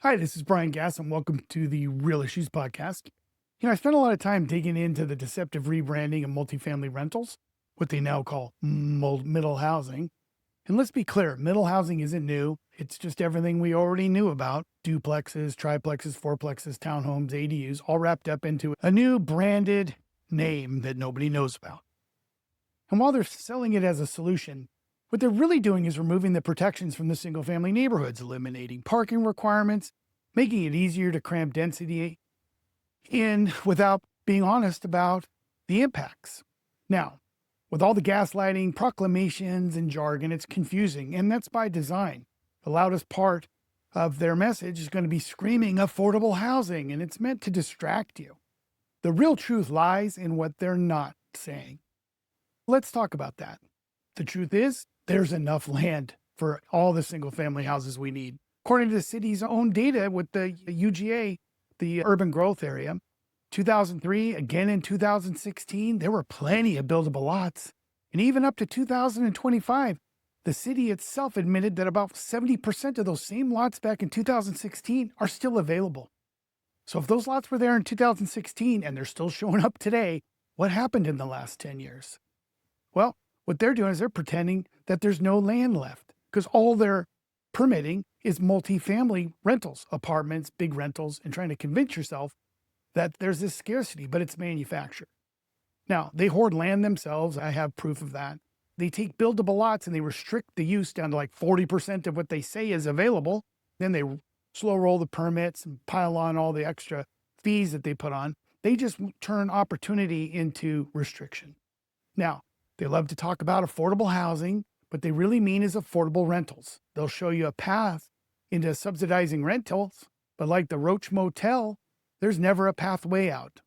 Hi, this is Brian Gass, and welcome to the Real Issues Podcast. I spent a lot of time digging into the deceptive rebranding of multifamily rentals, what they now call middle housing. And let's be clear, middle housing isn't new. It's just everything we already knew about: duplexes, triplexes, fourplexes, townhomes, ADUs, all wrapped up into a new branded name that nobody knows about. And while they're selling it as a solution, what they're really doing is removing the protections from the single family neighborhoods, eliminating parking requirements, making it easier to cram density in without being honest about the impacts. Now, with all the gaslighting, proclamations, and jargon, it's confusing, and that's by design. The loudest part of their message is going to be screaming affordable housing, and it's meant to distract you. The real truth lies in what they're not saying. Let's talk about that. The truth is, there's enough land for all the single family houses we need. According to the city's own data with the UGA, the urban growth area, 2003, again in 2016, there were plenty of buildable lots. And even up to 2025, the city itself admitted that about 70% of those same lots back in 2016 are still available. So if those lots were there in 2016 and they're still showing up today, what happened in the last 10 years? Well, what they're doing is they're pretending that there's no land left because all they're permitting is multifamily rentals, apartments, big rentals, and trying to convince yourself that there's this scarcity, but it's manufactured. Now, they hoard land themselves. I have proof of that. They take buildable lots and they restrict the use down to like 40% of what they say is available. Then they slow roll the permits and pile on all the extra fees that they put on. They just turn opportunity into restriction. Now, they love to talk about affordable housing. What they really mean is affordable rentals. They'll show you a path into subsidizing rentals, but like the Roach Motel, there's never a pathway out.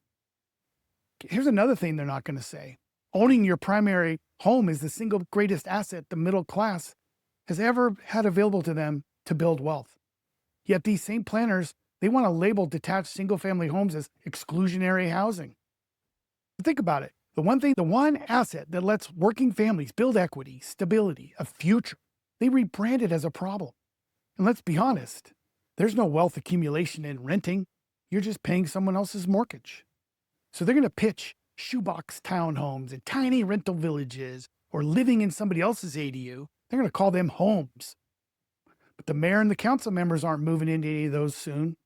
Here's another thing they're not going to say. Owning your primary home is the single greatest asset the middle class has ever had available to them to build wealth. Yet these same planners, they want to label detached single-family homes as exclusionary housing. Think about it. The one asset that lets working families build equity, stability, a future, they rebrand it as a problem. And let's be honest, there's no wealth accumulation in renting. You're just paying someone else's mortgage. So they're going to pitch shoebox townhomes and tiny rental villages or living in somebody else's ADU. They're going to call them homes. But the mayor and the council members aren't moving into any of those soon.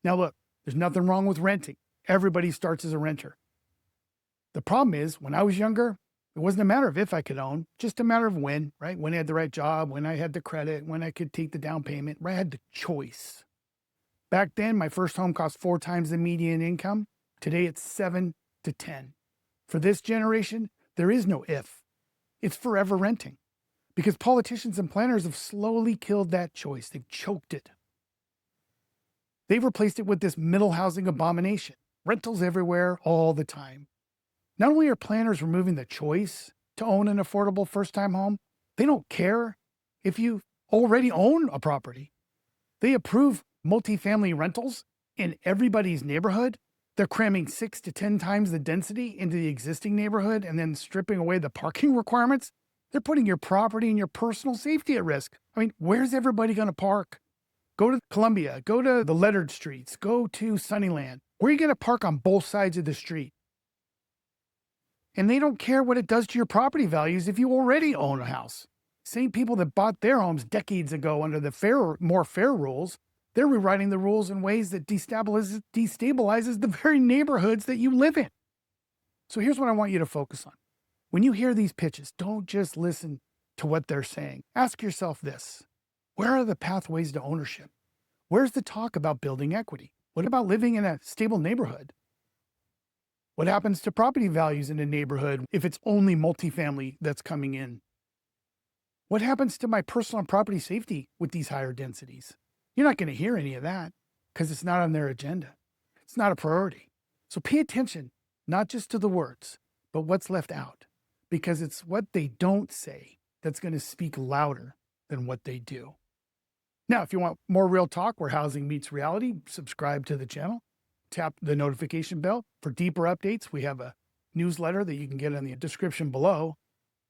Now look, there's nothing wrong with renting. Everybody starts as a renter. The problem is, when I was younger, it wasn't a matter of if I could own, just a matter of when, right? When I had the right job, when I had the credit, when I could take the down payment, when I had the choice. Back then, my first home cost 4 times the median income. Today, it's 7 to 10. For this generation, there is no if. It's forever renting. Because politicians and planners have slowly killed that choice. They've choked it. They've replaced it with this middle housing abomination. Rentals everywhere, all the time. Not only are planners removing the choice to own an affordable first-time home, they don't care if you already own a property. They approve multifamily rentals in everybody's neighborhood. They're cramming 6 to 10 times the density into the existing neighborhood and then stripping away the parking requirements. They're putting your property and your personal safety at risk. I mean, where's everybody going to park? Go to Columbia, go to the lettered streets, go to Sunnyland. Where are you going to park on both sides of the street? And they don't care what it does to your property values if you already own a house. Same people that bought their homes decades ago under the more fair rules, they're rewriting the rules in ways that destabilizes the very neighborhoods that you live in. So here's what I want you to focus on. When you hear these pitches, don't just listen to what they're saying. Ask yourself this: where are the pathways to ownership? Where's the talk about building equity? What about living in a stable neighborhood? What happens to property values in a neighborhood if it's only multifamily that's coming in? What happens to my personal and property safety with these higher densities? You're not going to hear any of that because it's not on their agenda. It's not a priority. So pay attention, not just to the words, but what's left out, because it's what they don't say that's going to speak louder than what they do. Now, if you want more real talk where housing meets reality, subscribe to the channel. Tap the notification bell for deeper updates. We have a newsletter that you can get in the description below,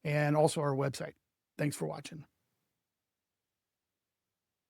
and also our website. Thanks for watching.